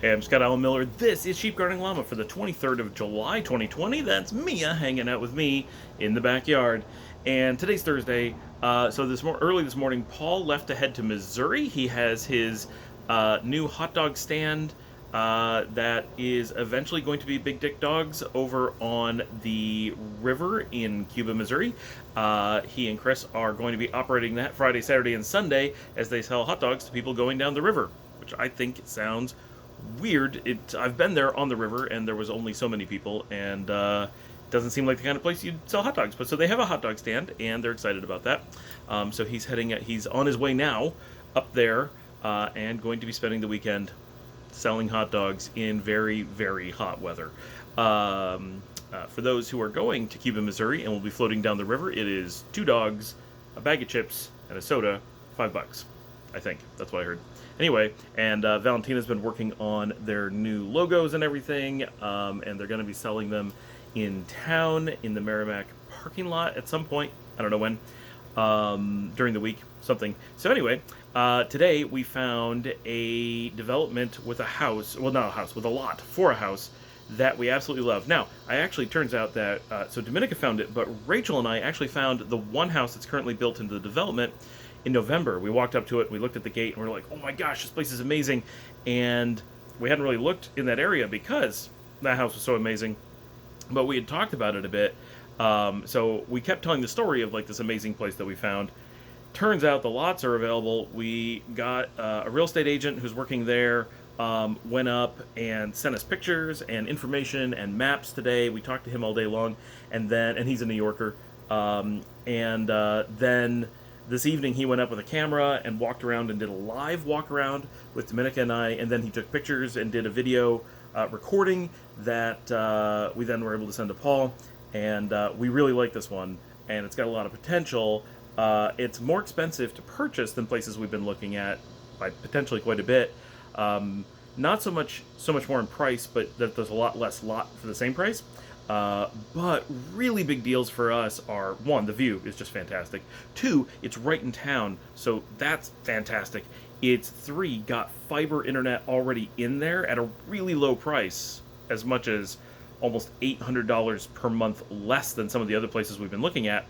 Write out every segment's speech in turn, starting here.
Hey, I'm Scott Allen Miller. This is Sheep Guarding Llama for the 23rd of July, 2020. That's Mia hanging out with me in the backyard. And today's Thursday. Early this morning, Paul left to head to Missouri. He has his new hot dog stand that is eventually going to be Big Dick Dogs over on the river in Cuba, Missouri. He and Chris are going to be operating that Friday, Saturday, and Sunday as they sell hot dogs to people going down the river, which I think sounds weird. I've been there on the river, and there was only so many people, and it doesn't seem like the kind of place you'd sell hot dogs. But so they have a hot dog stand, and they're excited about that. So he's on his way now up there, and going to be spending the weekend selling hot dogs in very, very hot weather. For those who are going to Cuba, Missouri, and will be floating down the river, it is 2 dogs, a bag of chips, and a soda, $5. I think that's what I heard. Anyway, and Valentina's been working on their new logos and everything, and they're going to be selling them in town in the Merrimack parking lot at some point. I don't know when, during the week, something. So anyway, today we found a development with a house, well, not a house, with a lot for a house that we absolutely love. Now, turns out that, so Dominica found it, but Rachel and I actually found the one house that's currently built into the development in November. We walked up to it, we looked at the gate, and we were like, oh my gosh, this place is amazing. And we hadn't really looked in that area because that house was so amazing, but we had talked about it a bit. So we kept telling the story of like this amazing place that we found. Turns out the lots are available. We got a real estate agent who's working there, went up and sent us pictures and information and maps today. We talked to him all day long, and he's a New Yorker. Then this evening he went up with a camera and walked around and did a live walk around with Dominica and I, and then he took pictures and did a video recording that we then were able to send to Paul. And we really like this one, and it's got a lot of potential. It's more expensive to purchase than places we've been looking at by potentially quite a bit. Not so much more in price, but there's a lot less lot for the same price. But really big deals for us are, 1, the view is just fantastic. 2, it's right in town, so that's fantastic. It's 3, got fiber internet already in there at a really low price, as much as almost $800 per month less than some of the other places we've been looking at,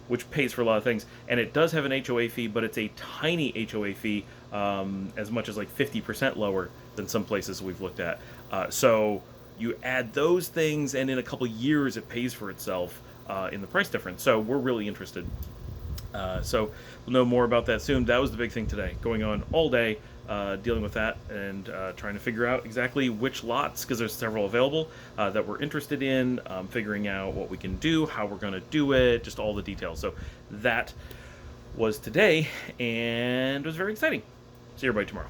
which pays for a lot of things. And it does have an HOA fee, but it's a tiny HOA fee, as much as like 50% lower than some places we've looked at. So you add those things, and in a couple years it pays for itself in the price difference. So we're really interested. So we'll know more about that soon. That was the big thing today, going on all day, dealing with that and trying to figure out exactly which lots, because there's several available that we're interested in, figuring out what we can do, how we're going to do it, just all the details. So that was today, and it was very exciting. See everybody tomorrow.